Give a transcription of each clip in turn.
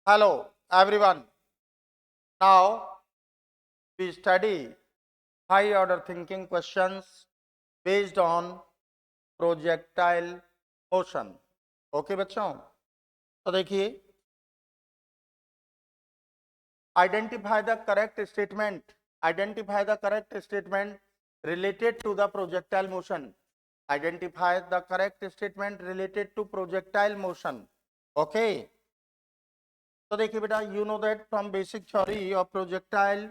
Hello everyone. Now we study high order thinking questions based on projectile motion. Okay बच्चों, तो देखिए, identify the correct statement related to the projectile motion. Identify the correct statement related to projectile motion. Okay. तो देखिए बेटा, you know that from basic theory of projectile,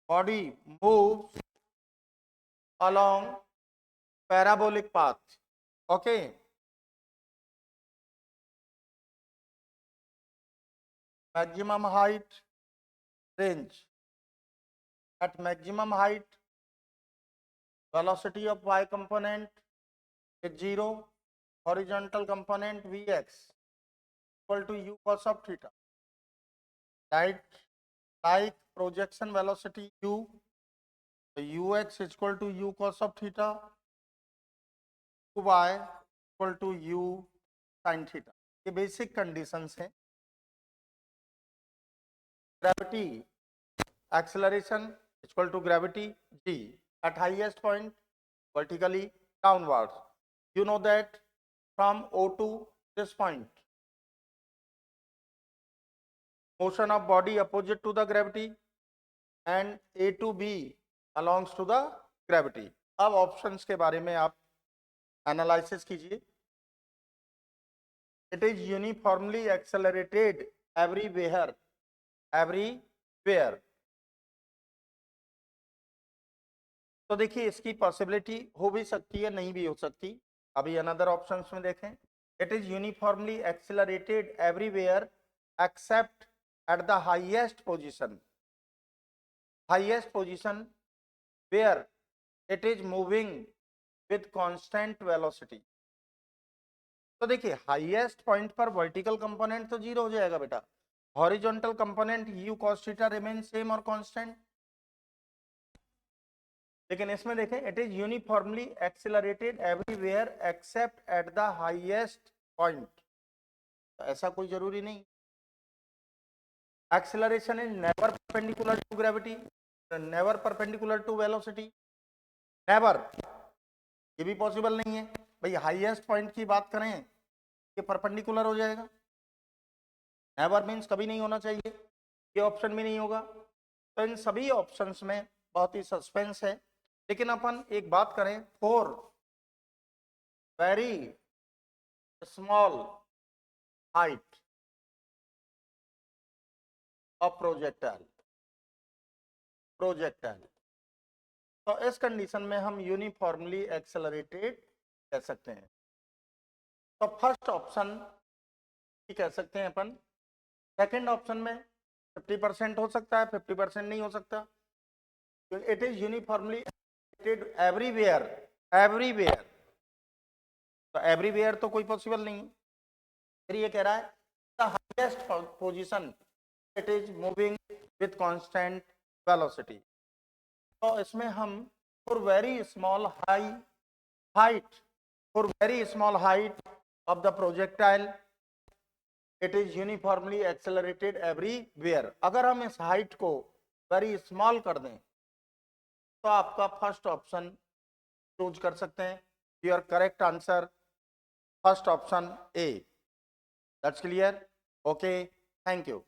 body moves along parabolic path. Okay. Maximum height range. At maximum height, velocity of y component is 0, horizontal component vx equal to u cos of theta. Right? Like projection velocity u, so ux is equal to u cos of theta, y equal to u sin theta. ये basic conditions हैं. Gravity, acceleration is equal to gravity g at highest point vertically downwards. You know that from O to this point, motion of body opposite to the gravity and A to B belongs to the gravity. अब options के बारे में आप analysis कीजिए. It is uniformly accelerated everywhere. तो देखिए, इसकी possibility हो भी सकती है, नहीं भी हो सकती. अभी अनदर ऑप्शंस में देखें. It is uniformly accelerated everywhere except at the highest position where it is moving with constant velocity. तो देखिए, हाईएस्ट पॉइंट पर वर्टिकल कंपोनेंट तो 0 हो जाएगा बेटा. Horizontal component u cos theta remain same और कांस्टेंट. लेकिन इसमें देखें, it is uniformly accelerated everywhere except at the highest point. तो ऐसा कोई जरूरी नहीं. Acceleration is never perpendicular to gravity, never perpendicular to velocity, never. ये भी पॉसिबल नहीं है भाई. हाईएस्ट पॉइंट की बात करें, ये परपेंडिकुलर हो जाएगा. नेवर मीन्स कभी नहीं होना चाहिए. ये ऑप्शन भी नहीं होगा. तो इन सभी ऑप्शंस में बहुत ही सस्पेंस है. लेकिन अपन एक बात करें, for very small height of projectile, तो इस कंडीशन में हम यूनिफॉर्मली एक्सेलरेटेड कह सकते हैं. तो फर्स्ट ऑप्शन कह सकते हैं अपन. सेकंड ऑप्शन में 50% हो सकता है, 50% नहीं हो सकता. It is uniformly everywhere. तो एवरीवेयर तो कोई पॉसिबल नहीं. फिर ये कह रहा है the highest position it is moving with constant velocity. तो इसमें हम for very small height of the projectile it is uniformly accelerated everywhere. अगर हम इस हाइट को वेरी स्मॉल कर दें तो आपका फर्स्ट ऑप्शन चूज कर सकते हैं. Your correct answer first option A. That's clear. Okay, thank you.